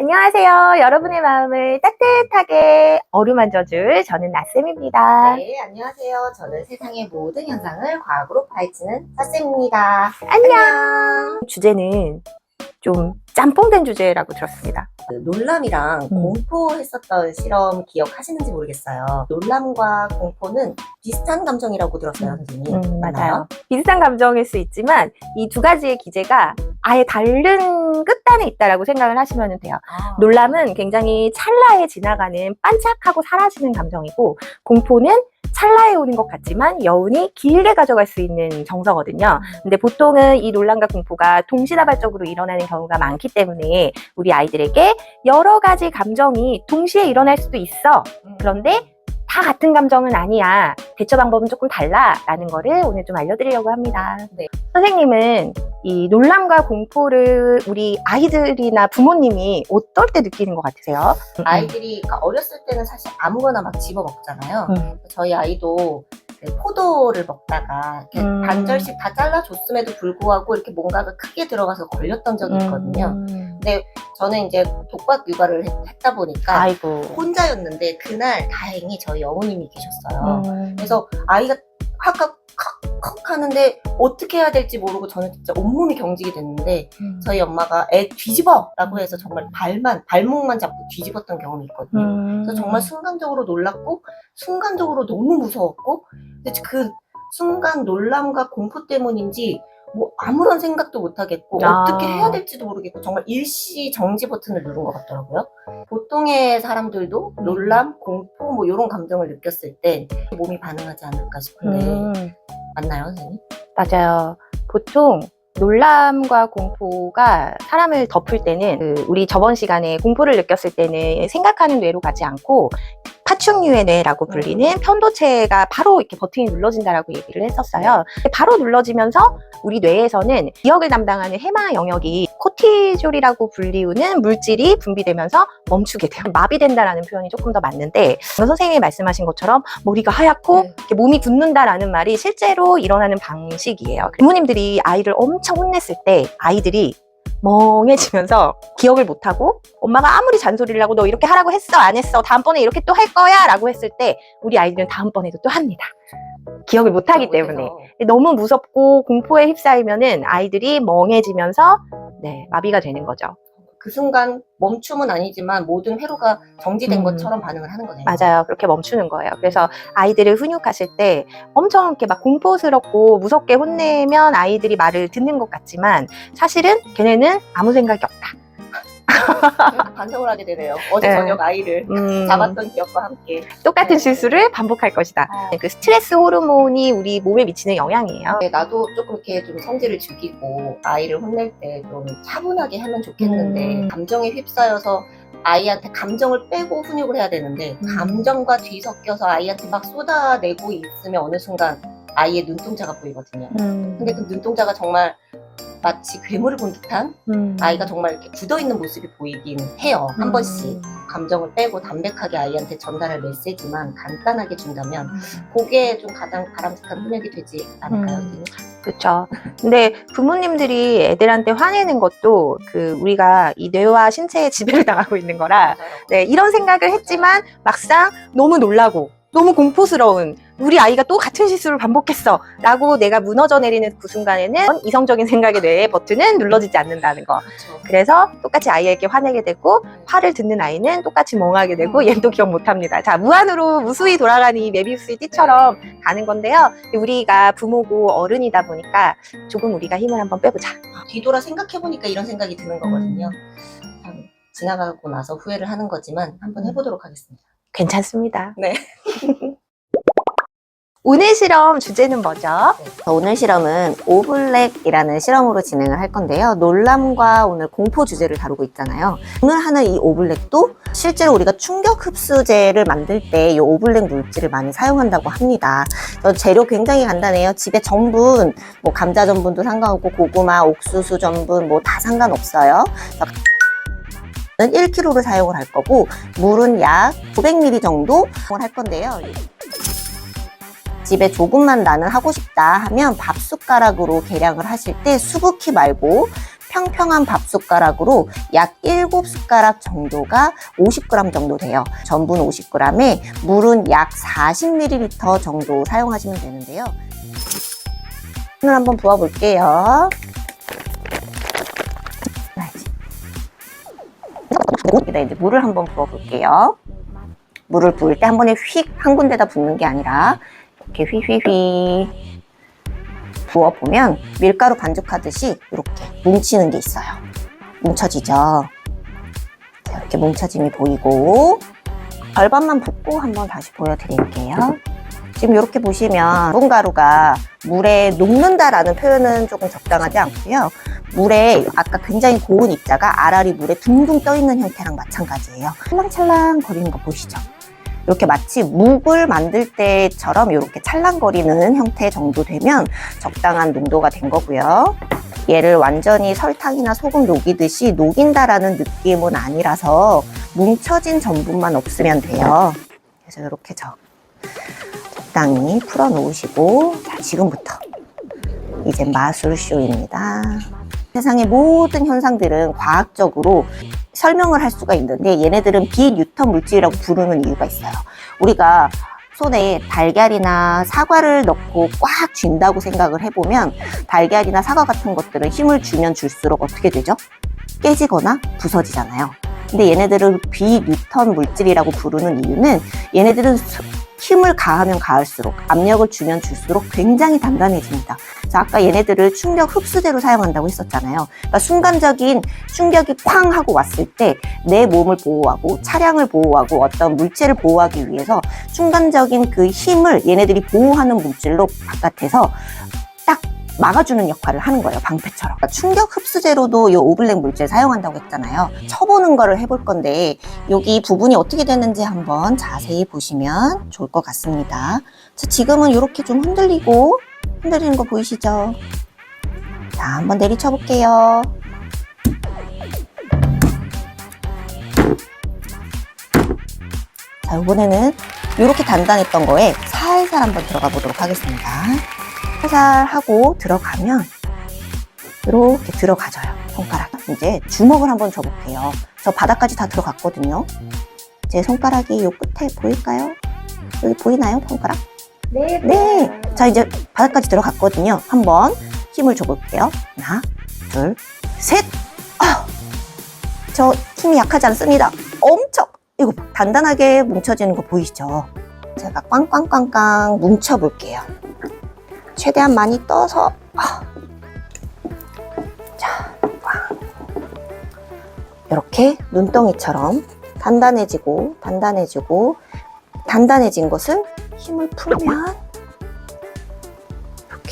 안녕하세요. 여러분의 마음을 따뜻하게 어루만져줄 저는 나쌤입니다. 네, 안녕하세요. 저는 세상의 모든 현상을 과학으로 파헤치는 사쌤입니다. 안녕. 주제는 좀 짬뽕된 주제라고 들었습니다. 놀람이랑 공포 했었던 실험 기억하시는지 모르겠어요. 놀람과 공포는 비슷한 감정이라고 들었어요, 선생님. 맞아요. 비슷한 감정일 수 있지만 이 두 가지의 기제가 아예 다른 끝단에 있다라고 생각을 하시면 돼요. 놀람은 굉장히 찰나에 지나가는 반짝하고 사라지는 감정이고, 공포는 찰나에 오는 것 같지만 여운이 길게 가져갈 수 있는 정서거든요. 근데 보통은 이 놀람과 공포가 동시다발적으로 일어나는 경우가 많기 때문에 우리 아이들에게 여러 가지 감정이 동시에 일어날 수도 있어. 그런데 다 같은 감정은 아니야. 대처 방법은 조금 달라라는 거를 오늘 좀 알려드리려고 합니다. 네. 선생님은 이 놀람과 공포를 우리 아이들이나 부모님이 어떨 때 느끼는 것 같으세요? 아이들이 어렸을 때는 사실 아무거나 막 집어 먹잖아요. 저희 아이도 포도를 먹다가 이렇게 반절씩 다 잘라줬음에도 불구하고 이렇게 뭔가가 크게 들어가서 걸렸던 적이 있거든요. 근데 저는 이제 독박 육아를 했다 보니까 아이고. 혼자였는데 그날 다행히 저희 어머님이 계셨어요. 그래서 아이가 확 컥 하는데 어떻게 해야 될지 모르고 저는 진짜 온몸이 경직이 됐는데 저희 엄마가 애 뒤집어! 라고 해서 정말 발목만 잡고 뒤집었던 경험이 있거든요. 그래서 정말 순간적으로 놀랐고 순간적으로 너무 무서웠고, 근데 그 순간 놀람과 공포 때문인지 뭐 아무런 생각도 못 하겠고 어떻게 해야 될지도 모르겠고 정말 일시 정지 버튼을 누른 것 같더라고요. 보통의 사람들도 놀람, 공포 뭐 이런 감정을 느꼈을 때 몸이 반응하지 않을까 싶은데 맞나요, 선생님? 맞아요. 보통 놀람과 공포가 사람을 덮을 때는 우리 저번 시간에 공포를 느꼈을 때는 생각하는 뇌로 가지 않고 파충류의 뇌라고 불리는 편도체가 바로 이렇게 버튼이 눌러진다라고 얘기를 했었어요. 바로 눌러지면서 우리 뇌에서는 기억을 담당하는 해마 영역이 코티졸이라고 불리우는 물질이 분비되면서 멈추게 돼요. 마비된다라는 표현이 조금 더 맞는데, 선생님이 말씀하신 것처럼 머리가 하얗고 이렇게 몸이 굳는다라는 말이 실제로 일어나는 방식이에요. 부모님들이 아이를 엄청 혼냈을 때 아이들이 멍해지면서 기억을 못하고 엄마가 아무리 잔소리를 하고 너 이렇게 하라고 했어 안 했어 다음번에 이렇게 또 할 거야 라고 했을 때 우리 아이들은 다음번에도 또 합니다. 기억을 못하기 때문에. 너무 무섭고 공포에 휩싸이면은 아이들이 멍해지면서 마비가 되는 거죠. 그 순간 멈춤은 아니지만 모든 회로가 정지된 것처럼 반응을 하는 거네요. 맞아요. 그렇게 멈추는 거예요. 그래서 아이들을 훈육하실 때 엄청 이렇게 막 공포스럽고 무섭게 혼내면 아이들이 말을 듣는 것 같지만 사실은 걔네는 아무 생각이 없다. 반성을 하게 되네요. 어제 저녁 아이를 잡았던 기억과 함께 똑같은 실수를 반복할 것이다. 그 스트레스 호르몬이 우리 몸에 미치는 영향이에요. 나도 조금 이렇게 좀 성질을 죽이고 아이를 혼낼 때 좀 차분하게 하면 좋겠는데 감정에 휩싸여서 아이한테 감정을 빼고 훈육을 해야 되는데 감정과 뒤섞여서 아이한테 막 쏟아내고 있으면 어느 순간 아이의 눈동자가 보이거든요. 근데 그 눈동자가 정말 마치 괴물을 본 듯한 아이가 정말 이렇게 굳어있는 모습이 보이긴 해요. 한 번씩 감정을 빼고 담백하게 아이한테 전달할 메시지만 간단하게 준다면 그게 좀 가장 바람직한 훈육이 되지 않을까요? 그렇죠. 근데 부모님들이 애들한테 화내는 것도 우리가 이 뇌와 신체에 지배를 당하고 있는 거라 이런 생각을 했지만 막상 너무 놀라고 너무 공포스러운 우리 아이가 또 같은 실수를 반복했어 라고 내가 무너져 내리는 그 순간에는 이성적인 생각의 뇌의 버튼은 눌러지지 않는다는 거. 그래서 똑같이 아이에게 화내게 되고 화를 듣는 아이는 똑같이 멍하게 되고 얘는 또 기억 못합니다. 자, 무한으로 무수히 돌아가는 이 메비우스의 띠처럼 가는 건데요. 우리가 부모고 어른이다 보니까 조금 우리가 힘을 한번 빼보자. 뒤돌아 생각해보니까 이런 생각이 드는 거거든요. 참 지나가고 나서 후회를 하는 거지만 한번 해보도록 하겠습니다. 괜찮습니다. 네. 오늘 실험 주제는 뭐죠? 오늘 실험은 오블랙이라는 실험으로 진행을 할 건데요. 놀람과 오늘 공포 주제를 다루고 있잖아요. 오늘 하는 이 오블랙도 실제로 우리가 충격 흡수제를 만들 때 이 오블랙 물질을 많이 사용한다고 합니다. 재료 굉장히 간단해요. 집에 전분, 뭐 감자 전분도 상관없고 고구마, 옥수수 전분 뭐 다 상관없어요. 1kg를 사용을 할 거고 물은 약 900ml 정도 사용을 할 건데요. 집에 조금만 나는 하고 싶다 하면 밥 숟가락으로 계량을 하실 때 수북히 말고 평평한 밥 숟가락으로 약 7숟가락 정도가 50g 정도 돼요. 전분 50g에 물은 약 40ml 정도 사용하시면 되는데요. 물을 한번 부어볼게요. 여기다 이제 물을 한번 부어볼게요. 물을 부을 때 한 번에 휙 한 군데다 붓는 게 아니라 이렇게 휘휘휘 부어보면 밀가루 반죽하듯이 이렇게 뭉치는 게 있어요. 뭉쳐지죠? 자, 이렇게 뭉쳐짐이 보이고 절반만 붓고 한번 다시 보여드릴게요. 지금 이렇게 보시면 전분가루가 물에 녹는다라는 표현은 조금 적당하지 않고요. 물에 아까 굉장히 고운 입자가 알알이 물에 둥둥 떠있는 형태랑 마찬가지예요. 찰랑찰랑 거리는 거 보이시죠? 이렇게 마치 묵을 만들 때처럼 이렇게 찰랑거리는 형태 정도 되면 적당한 농도가 된 거고요. 얘를 완전히 설탕이나 소금 녹이듯이 녹인다라는 느낌은 아니라서 뭉쳐진 전분만 없으면 돼요. 그래서 이렇게 적당히 풀어 놓으시고, 자, 지금부터 이제 마술쇼입니다. 세상의 모든 현상들은 과학적으로 설명을 할 수가 있는데 얘네들은 비뉴턴 물질이라고 부르는 이유가 있어요. 우리가 손에 달걀이나 사과를 넣고 꽉 쥔다고 생각을 해보면 달걀이나 사과 같은 것들은 힘을 주면 줄수록 어떻게 되죠? 깨지거나 부서지잖아요. 근데 얘네들은 비뉴턴 물질이라고 부르는 이유는 얘네들은 힘을 가하면 가할수록, 압력을 주면 줄수록 굉장히 단단해집니다. 그래서 아까 얘네들을 충격 흡수제로 사용한다고 했었잖아요. 그러니까 순간적인 충격이 쾅 하고 왔을 때 내 몸을 보호하고 차량을 보호하고 어떤 물체를 보호하기 위해서 순간적인 그 힘을 얘네들이 보호하는 물질로 바깥에서 딱 막아주는 역할을 하는 거예요. 방패처럼. 그러니까 충격 흡수제로도 이 오블랙 물질 사용한다고 했잖아요. 쳐보는 거를 해볼 건데 여기 부분이 어떻게 되는지 한번 자세히 보시면 좋을 것 같습니다. 자, 지금은 이렇게 좀 흔들리는 거 보이시죠? 자, 한번 내리쳐 볼게요. 자, 이번에는 이렇게 단단했던 거에 살살 한번 들어가 보도록 하겠습니다. 살살 하고 들어가면 이렇게 들어가져요. 손가락. 이제 주먹을 한번 줘볼게요. 저 바닥까지 다 들어갔거든요. 제 손가락이 요 끝에 보일까요? 여기 보이나요? 손가락? 네. 네. 자, 이제 바닥까지 들어갔거든요. 한번 힘을 줘볼게요. 하나, 둘, 셋. 저 힘이 약하지 않습니다. 엄청. 이거 단단하게 뭉쳐지는 거 보이시죠? 제가 꽝꽝꽝꽝 뭉쳐볼게요. 최대한 많이 떠서 자, 이렇게 눈덩이처럼 단단해지고 단단해진 것을 힘을 풀면 이렇게.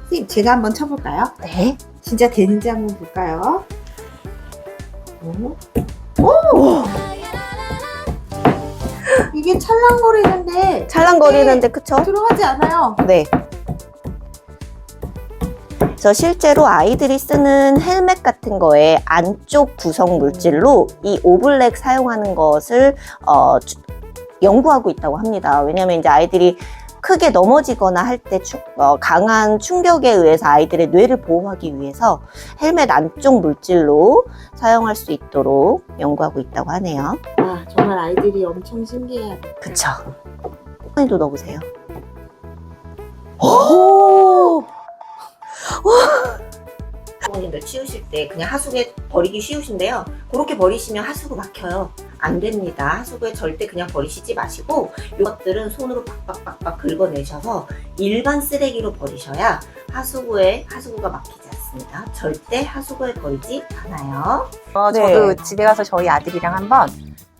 선생님, 제가 한번 쳐볼까요? 네. 진짜 되는지 한번 볼까요? 이게 찰랑거리는데 그쵸? 들어가지 않아요. 네. 그래서 실제로 아이들이 쓰는 헬멧 같은 거에 안쪽 구성 물질로 이 오블랙 사용하는 것을 연구하고 있다고 합니다. 왜냐하면 이제 아이들이 크게 넘어지거나 할 때 강한 충격에 의해서 아이들의 뇌를 보호하기 위해서 헬멧 안쪽 물질로 사용할 수 있도록 연구하고 있다고 하네요. 와, 정말 아이들이 엄청 신기해요. 그쵸? 도 넣으세요. 오! 부모님들 치우실 때 그냥 하수구에 버리기 쉬우신데요. 그렇게 버리시면 하수구 막혀요. 안 됩니다. 하수구에 절대 그냥 버리시지 마시고 이것들은 손으로 빡빡빡빡 긁어내셔서 일반 쓰레기로 버리셔야 하수구가 막히지 않습니다. 절대 하수구에 버리지 않아요. 저도 집에 가서 저희 아들이랑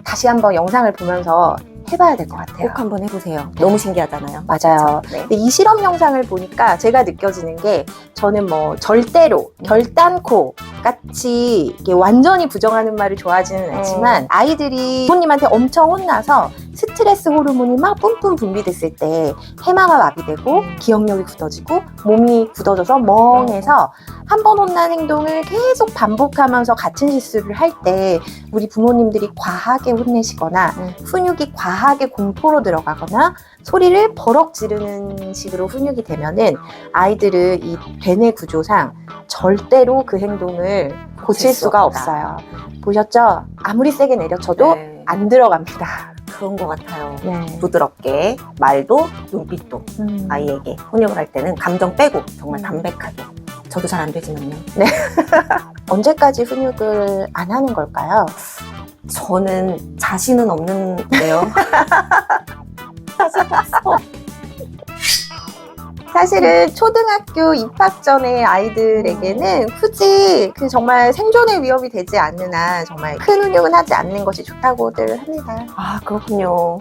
다시 한번 영상을 보면서 해봐야 될 것 같아요. 꼭 한번 해보세요. 너무 신기하잖아요. 맞아요. 네. 근데 이 실험 영상을 보니까 제가 느껴지는 게 저는 절대로 결단코 같이 이렇게 완전히 부정하는 말을 좋아하지는 않지만 아이들이 부모님한테 엄청 혼나서 스트레스 호르몬이 막 뿜뿜 분비됐을 때 해마가 마비되고 기억력이 굳어지고 몸이 굳어져서 멍해서 한 번 혼난 행동을 계속 반복하면서 같은 실수를 할 때 우리 부모님들이 과하게 혼내시거나 훈육이 과하게 공포로 들어가거나 소리를 버럭 지르는 식으로 훈육이 되면은 아이들은 이 대뇌 구조상 절대로 그 행동을 고칠 수 수가 없다. 없어요. 보셨죠? 아무리 세게 내려쳐도 네. 안 들어갑니다. 그런 것 같아요. 네. 부드럽게 말도 눈빛도 아이에게 훈육을 할 때는 감정 빼고 정말 담백하게. 저도 잘 안 되지만요. 언제까지 훈육을 안 하는 걸까요? 저는 자신은 없는데요. 사실은 초등학교 입학 전에 아이들에게는 굳이 그 정말 생존의 위협이 되지 않는 한 정말 큰 훈육은 하지 않는 것이 좋다고들 합니다. 아, 그렇군요.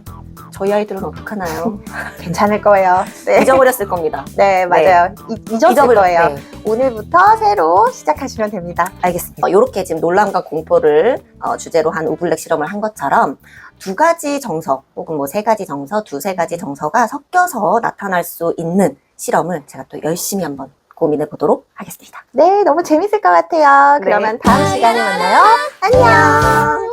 저희 아이들은 어떡하나요? 괜찮을 거예요. 네, 잊어버렸을 겁니다. 네 맞아요. 잊었을 거예요. 네, 오늘부터 새로 시작하시면 됩니다. 알겠습니다. 이렇게 지금 놀람과 공포를 주제로 한 우블랙 실험을 한 것처럼 두 가지 정서 혹은 뭐 세 가지 정서, 두세 가지 정서가 섞여서 나타날 수 있는 실험을 제가 또 열심히 한번 고민해 보도록 하겠습니다. 네, 너무 재밌을 것 같아요. 네. 그러면 다음 시간에 만나요. 안녕.